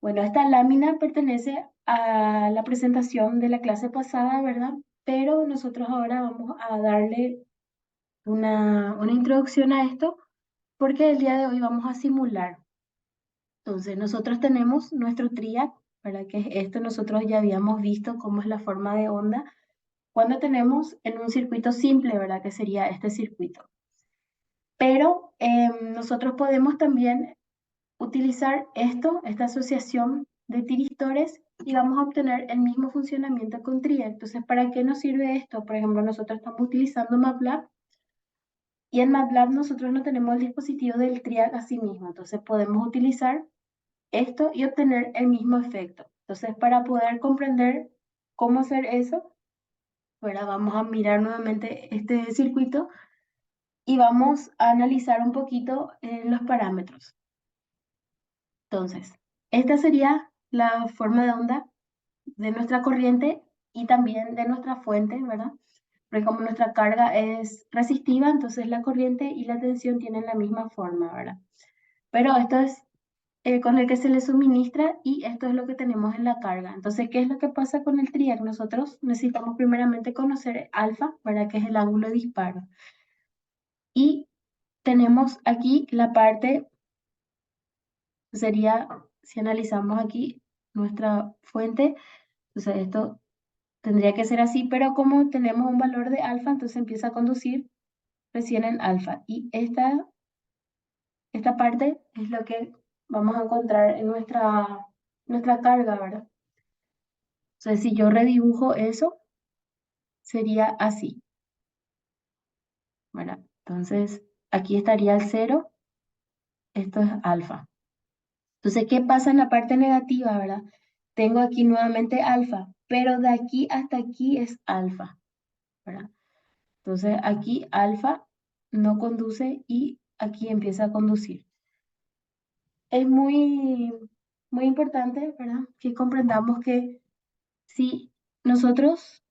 Bueno, esta lámina pertenece a la presentación de la clase pasada, ¿verdad? Pero nosotros ahora vamos a darle una introducción a esto porque el día de hoy vamos a simular. Entonces, nosotros tenemos nuestro triac, ¿verdad? Que es esto, nosotros ya habíamos visto cómo es la forma de onda cuando tenemos en un circuito simple, ¿verdad? Que sería este circuito. Pero nosotros podemos también utilizar esta asociación de tiristores y vamos a obtener el mismo funcionamiento con triac. Entonces, ¿para qué nos sirve esto? Por ejemplo, nosotros estamos utilizando MATLAB y en MATLAB nosotros no tenemos el dispositivo del triac a sí mismo. Entonces, podemos utilizar esto y obtener el mismo efecto. Entonces, para poder comprender cómo hacer eso, ahora vamos a mirar nuevamente este circuito y vamos a analizar un poquito los parámetros. Entonces, esta sería la forma de onda de nuestra corriente y también de nuestra fuente, ¿verdad? Porque como nuestra carga es resistiva, entonces la corriente y la tensión tienen la misma forma, ¿verdad? Pero esto es con el que se le suministra y esto es lo que tenemos en la carga. Entonces, ¿qué es lo que pasa con el triac? Nosotros necesitamos primeramente conocer alfa, ¿verdad? Que es el ángulo de disparo. Y tenemos aquí la parte, sería, si analizamos aquí nuestra fuente, entonces esto tendría que ser así, pero como tenemos un valor de alfa, entonces empieza a conducir recién en alfa. Y esta parte es lo que vamos a encontrar en nuestra carga, ¿verdad? Entonces, si yo redibujo eso, sería así, ¿verdad? Entonces, aquí estaría el cero, esto es alfa. Entonces, ¿qué pasa en la parte negativa, verdad? Tengo aquí nuevamente alfa, pero de aquí hasta aquí es alfa, ¿verdad? Entonces, aquí alfa no conduce y aquí empieza a conducir. Es muy importante, ¿verdad? Que comprendamos que si nosotros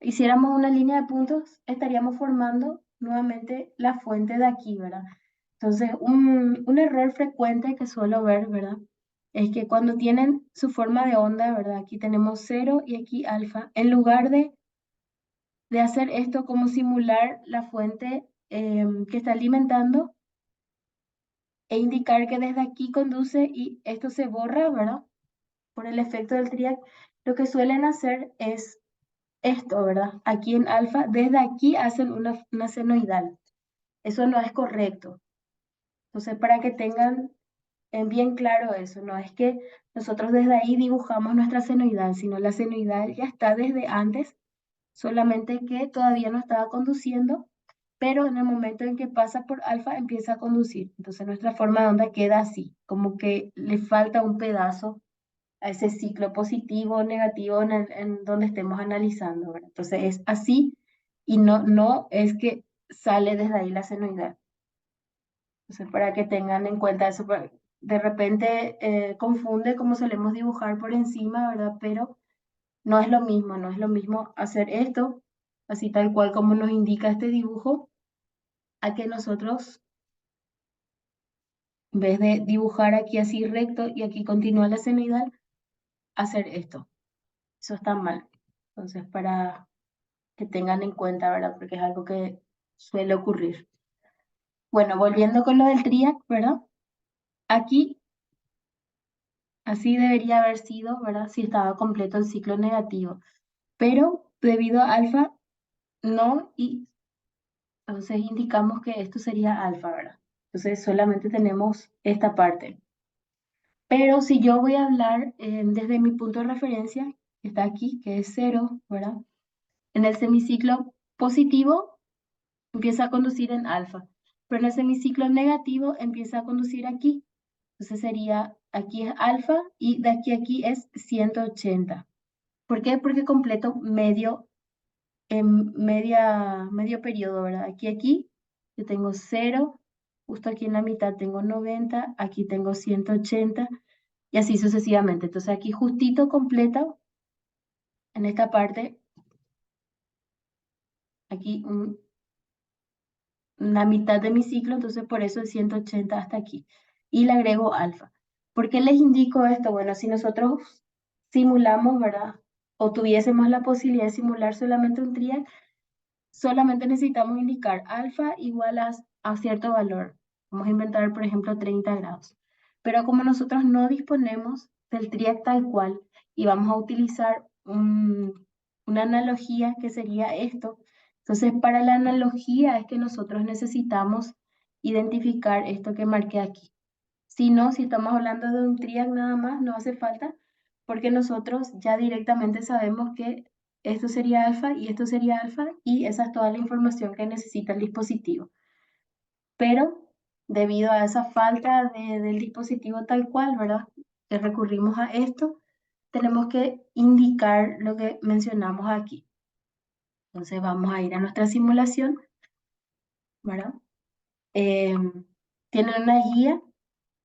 hiciéramos una línea de puntos, estaríamos formando nuevamente la fuente de aquí, ¿verdad? Entonces, un error frecuente que suelo ver, ¿verdad? Es que cuando tienen su forma de onda, ¿verdad? Aquí tenemos cero y aquí alfa. En lugar de hacer esto como simular la fuente que está alimentando e indicar que desde aquí conduce y esto se borra, ¿verdad? Por el efecto del triac, lo que suelen hacer es esto, ¿verdad? Aquí en alfa, desde aquí hacen una senoidal. Eso no es correcto. Entonces, para que tengan bien claro eso, no es que nosotros desde ahí dibujamos nuestra senoidal, sino la senoidal ya está desde antes, solamente que todavía no estaba conduciendo, pero en el momento en que pasa por alfa empieza a conducir. Entonces, nuestra forma de onda queda así, como que le falta un pedazo a ese ciclo positivo o negativo en donde estemos analizando, ¿verdad? Entonces es así y no es que sale desde ahí la senoidal. Entonces para que tengan en cuenta eso, de repente confunde como solemos dibujar por encima, ¿verdad? Pero no es lo mismo hacer esto, así tal cual como nos indica este dibujo, a que nosotros, en vez de dibujar aquí así recto y aquí continúa la senoidal, hacer esto. Eso está mal. Entonces, para que tengan en cuenta, ¿verdad? Porque es algo que suele ocurrir. Bueno, volviendo con lo del triac, ¿verdad? Aquí así debería haber sido, ¿verdad? Si estaba completo el ciclo negativo. Pero debido a alfa, no, y entonces indicamos que esto sería alfa, ¿verdad? Entonces solamente tenemos esta parte. Pero si yo voy a hablar desde mi punto de referencia, que está aquí, que es cero, ¿verdad? En el semiciclo positivo empieza a conducir en alfa, pero en el semiciclo negativo empieza a conducir aquí. Entonces sería, aquí es alfa y de aquí a aquí es 180. ¿Por qué? Porque completo medio periodo, ¿verdad? Aquí yo tengo 0, justo aquí en la mitad tengo 90, aquí tengo 180 y así sucesivamente. Entonces aquí justito completo en esta parte, aquí la mitad de mi ciclo, entonces por eso es 180 hasta aquí. Y le agrego alfa. ¿Por qué les indico esto? Bueno, si nosotros simulamos, ¿verdad? O tuviésemos la posibilidad de simular solamente un trial, solamente necesitamos indicar alfa igual a cierto valor. Vamos a inventar, por ejemplo, 30 grados. Pero como nosotros no disponemos del triac tal cual y vamos a utilizar una analogía que sería esto, entonces para la analogía es que nosotros necesitamos identificar esto que marqué aquí. Si no, si estamos hablando de un triac nada más, no hace falta, porque nosotros ya directamente sabemos que esto sería alfa y esto sería alfa y esa es toda la información que necesita el dispositivo. Pero debido a esa falta del dispositivo tal cual, ¿verdad? Que recurrimos a esto, tenemos que indicar lo que mencionamos aquí. Entonces vamos a ir a nuestra simulación, ¿verdad? Tienen una guía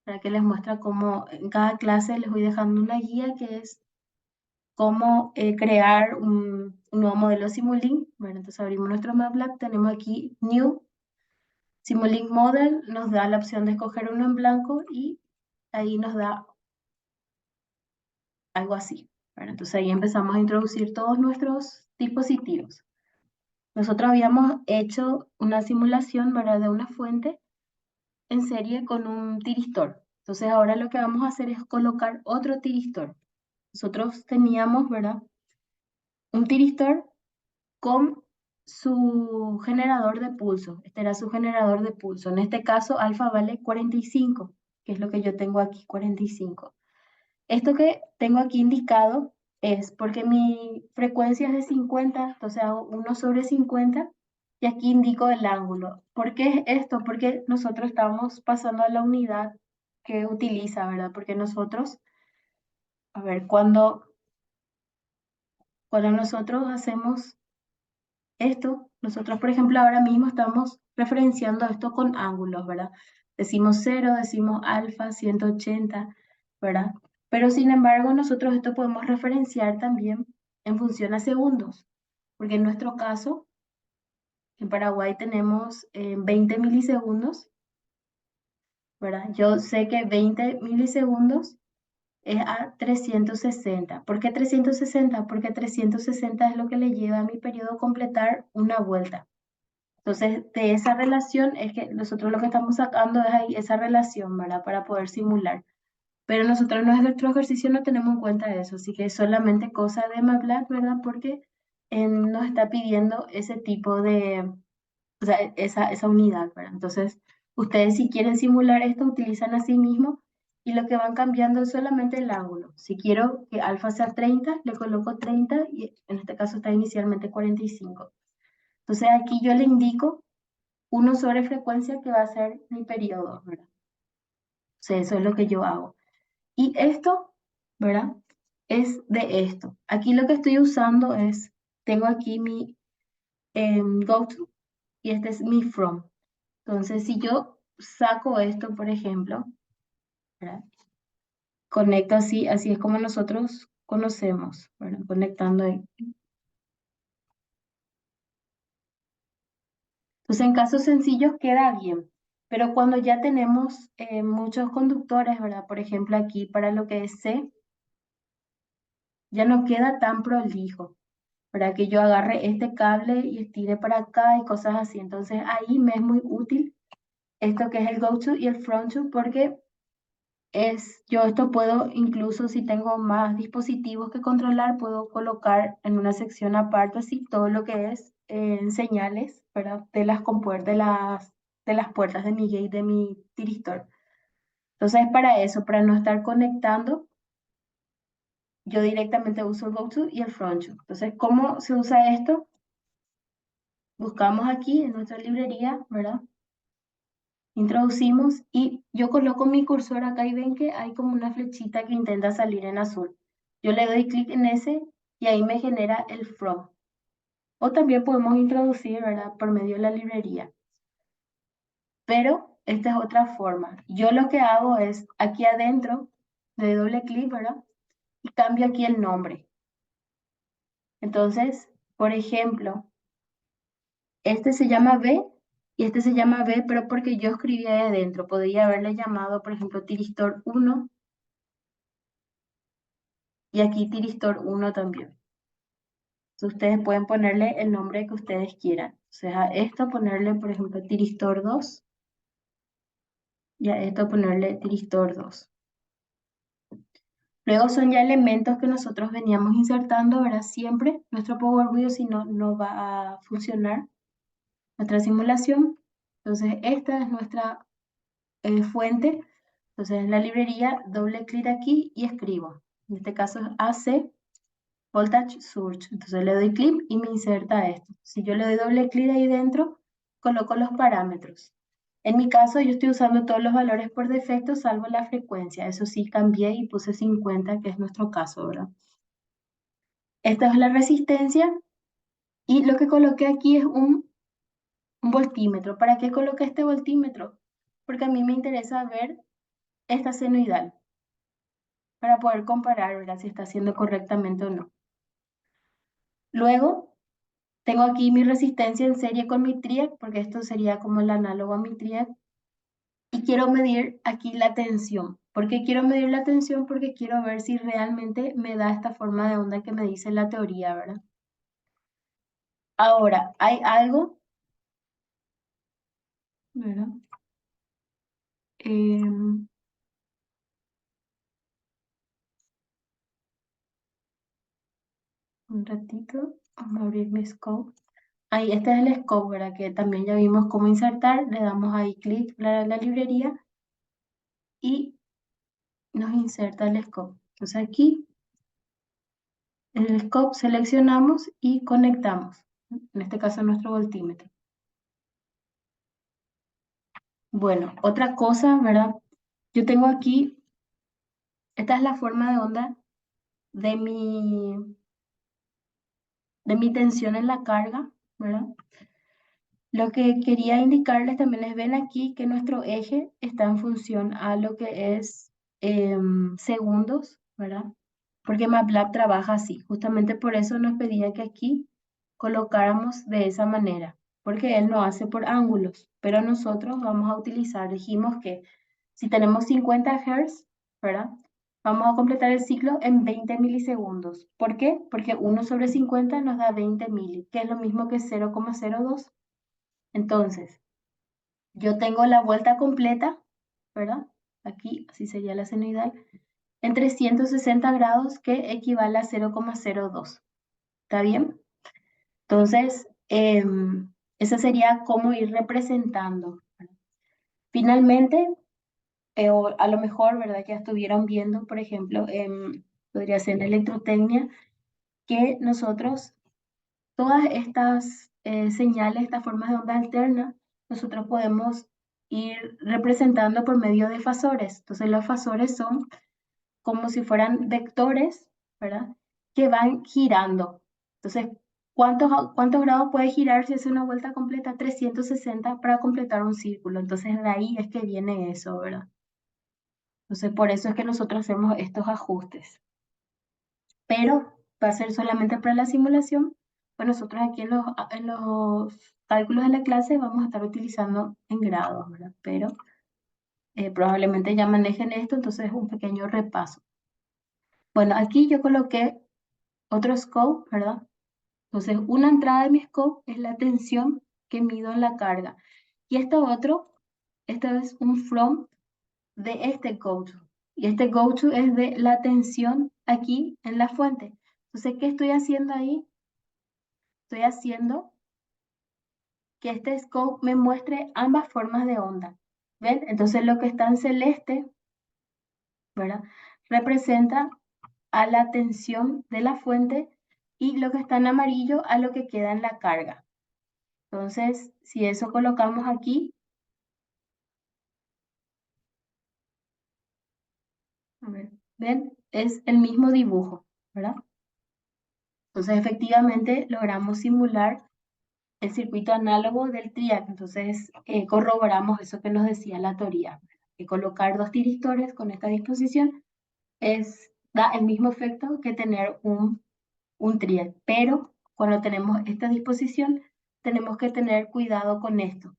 para que les muestra cómo en cada clase les voy dejando una guía que es cómo crear un nuevo modelo Simulink. Bueno, entonces abrimos nuestro MATLAB, tenemos aquí New Simulink Model, nos da la opción de escoger uno en blanco y ahí nos da algo así. Bueno, entonces ahí empezamos a introducir todos nuestros dispositivos. Nosotros habíamos hecho una simulación, ¿verdad?, de una fuente en serie con un tiristor. Entonces ahora lo que vamos a hacer es colocar otro tiristor. Nosotros teníamos, ¿verdad?, un tiristor con su generador de pulso. Este era su generador de pulso. En este caso, alfa vale 45, que es lo que yo tengo aquí, 45. Esto que tengo aquí indicado es porque mi frecuencia es de 50, entonces hago 1 sobre 50 y aquí indico el ángulo. ¿Por qué es esto? Porque nosotros estamos pasando a la unidad que utiliza, ¿verdad? Porque nosotros, a ver, cuando nosotros hacemos esto, nosotros, por ejemplo, ahora mismo estamos referenciando esto con ángulos, ¿verdad? Decimos 0, decimos alfa, 180, ¿verdad? Pero sin embargo, nosotros esto podemos referenciar también en función a segundos, porque en nuestro caso, en Paraguay tenemos 20 milisegundos, ¿verdad? Yo sé que 20 milisegundos es a 360. ¿Por qué 360? Porque 360 es lo que le lleva a mi periodo completar una vuelta. Entonces, de esa relación es que nosotros lo que estamos sacando es ahí esa relación, ¿verdad? Para poder simular. Pero nosotros en nuestro ejercicio no tenemos en cuenta eso, así que es solamente cosa de MATLAB, ¿verdad? Porque nos está pidiendo ese tipo de, o sea, esa unidad, ¿verdad? Entonces, ustedes si quieren simular esto, utilizan así mismo y lo que van cambiando es solamente el ángulo. Si quiero que alfa sea 30, le coloco 30 y en este caso está inicialmente 45. Entonces, aquí yo le indico 1 sobre frecuencia que va a ser mi periodo, ¿verdad? O sea, eso es lo que yo hago. Y esto, ¿verdad? Es de esto. Aquí lo que estoy usando es, tengo aquí mi go-to y este es mi from. Entonces, si yo saco esto, por ejemplo, ¿verdad? Conecto así, así es como nosotros conocemos, ¿verdad? Conectando ahí. Entonces, en casos sencillos queda bien, pero cuando ya tenemos muchos conductores, ¿verdad? Por ejemplo, aquí para lo que es C, ya no queda tan prolijo, para que yo agarre este cable y estire para acá y cosas así. Entonces, ahí me es muy útil esto que es el go-to y el from-to, porque yo esto puedo, incluso si tengo más dispositivos que controlar, puedo colocar en una sección aparte así todo lo que es señales, ¿verdad? De las compuertas, de las puertas de mi gate, de mi tiristor. Entonces, para eso, para no estar conectando, yo directamente uso el go-to y el from-to. Entonces, ¿cómo se usa esto? Buscamos aquí en nuestra librería, ¿verdad? Introducimos y yo coloco mi cursor acá y ven que hay como una flechita que intenta salir en azul. Yo le doy clic en ese y ahí me genera el from. O también podemos introducir, ¿verdad? Por medio de la librería. Pero esta es otra forma. Yo lo que hago es aquí adentro, le doy doble clic, ¿verdad? Y cambio aquí el nombre. Entonces, por ejemplo, este se llama B y este se llama B, pero porque yo escribí ahí adentro. Podría haberle llamado, por ejemplo, tiristor 1 y aquí tiristor 1 también. Entonces, ustedes pueden ponerle el nombre que ustedes quieran. O sea, a esto ponerle, por ejemplo, tiristor 2 y a esto ponerle tiristor 2. Luego son ya elementos que nosotros veníamos insertando, ¿verdad? Siempre nuestro Power BI, si no, no va a funcionar nuestra simulación. Entonces, esta es nuestra fuente. Entonces, en la librería, doble clic aquí y escribo. En este caso es AC Voltage Surge. Entonces, le doy clic y me inserta esto. Si yo le doy doble clic ahí dentro, coloco los parámetros. En mi caso, yo estoy usando todos los valores por defecto, salvo la frecuencia. Eso sí, cambié y puse 50, que es nuestro caso, ¿verdad? Esta es la resistencia y lo que coloqué aquí es un voltímetro. ¿Para qué coloqué este voltímetro? Porque a mí me interesa ver esta senoidal para poder comparar, ¿verdad? Si está haciendo correctamente o no. Luego, tengo aquí mi resistencia en serie con mi TRIAC, porque esto sería como el análogo a mi TRIAC. Y quiero medir aquí la tensión. ¿Por qué quiero medir la tensión? Porque quiero ver si realmente me da esta forma de onda que me dice la teoría, ¿verdad? Ahora, hay algo, ¿verdad? Em, un ratito, vamos a abrir mi scope. Ahí, este es el scope, ¿verdad? Que también ya vimos cómo insertar. Le damos ahí clic a la librería y nos inserta el scope. Entonces aquí, en el scope seleccionamos y conectamos. En este caso, nuestro voltímetro. Bueno, otra cosa, ¿verdad? Yo tengo aquí, esta es la forma de onda de mi tensión en la carga, ¿verdad? Lo que quería indicarles también les ven aquí que nuestro eje está en función a lo que es segundos, ¿verdad? Porque MATLAB trabaja así. Justamente por eso nos pedía que aquí colocáramos de esa manera, porque él no hace por ángulos, pero nosotros vamos a utilizar, dijimos que si tenemos 50 Hz, ¿verdad? Vamos a completar el ciclo en 20 milisegundos. ¿Por qué? Porque 1/50 nos da 20 mili, que es lo mismo que 0,02. Entonces, yo tengo la vuelta completa, ¿verdad? Aquí, así sería la senoidal, en 360 grados, que equivale a 0,02. ¿Está bien? Entonces, esa sería cómo ir representando. Finalmente, o a lo mejor, ¿verdad? Ya estuvieron viendo, por ejemplo, podría ser en electrotecnia, que nosotros, todas estas señales, estas formas de onda alterna, nosotros podemos ir representando por medio de fasores. Entonces, los fasores son como si fueran vectores, ¿verdad? Que van girando. Entonces, ¿cuántos grados puede girar si hace una vuelta completa? 360 para completar un círculo. Entonces, de ahí es que viene eso, ¿verdad? Entonces, por eso es que nosotros hacemos estos ajustes. Pero va a ser solamente para la simulación. Pues nosotros aquí en los cálculos de la clase vamos a estar utilizando en grados, ¿verdad? Pero probablemente ya manejen esto, entonces un pequeño repaso. Bueno, aquí yo coloqué otro scope, ¿verdad? Entonces, una entrada de mi scope es la tensión que mido en la carga. Y esto otro, esta es un from de este go-to. Y este go-to es de la tensión aquí en la fuente. Entonces, ¿qué estoy haciendo ahí? Estoy haciendo que este scope me muestre ambas formas de onda. ¿Ven? Entonces, lo que está en celeste, ¿verdad? Representa a la tensión de la fuente y lo que está en amarillo a lo que queda en la carga. Entonces, si eso colocamos aquí, a ver, ven, es el mismo dibujo, ¿verdad? Entonces, efectivamente, logramos simular el circuito análogo del TRIAC. Entonces, corroboramos eso que nos decía la teoría, que colocar dos tiristores con esta disposición da el mismo efecto que tener un TRIAC. Pero cuando tenemos esta disposición, tenemos que tener cuidado con esto.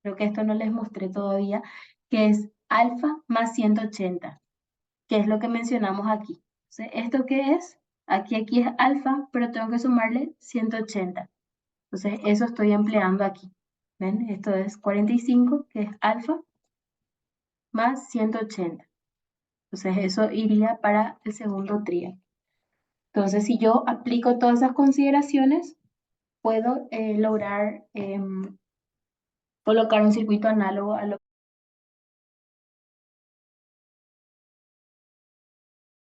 Creo que esto no les mostré todavía, que es alfa más 180, que es lo que mencionamos aquí. Entonces, ¿esto qué es? Aquí es alfa, pero tengo que sumarle 180. Entonces, eso estoy empleando aquí. ¿Ven? Esto es 45, que es alfa, más 180. Entonces, eso iría para el segundo trío. Entonces, si yo aplico todas esas consideraciones, puedo lograr colocar un circuito análogo a lo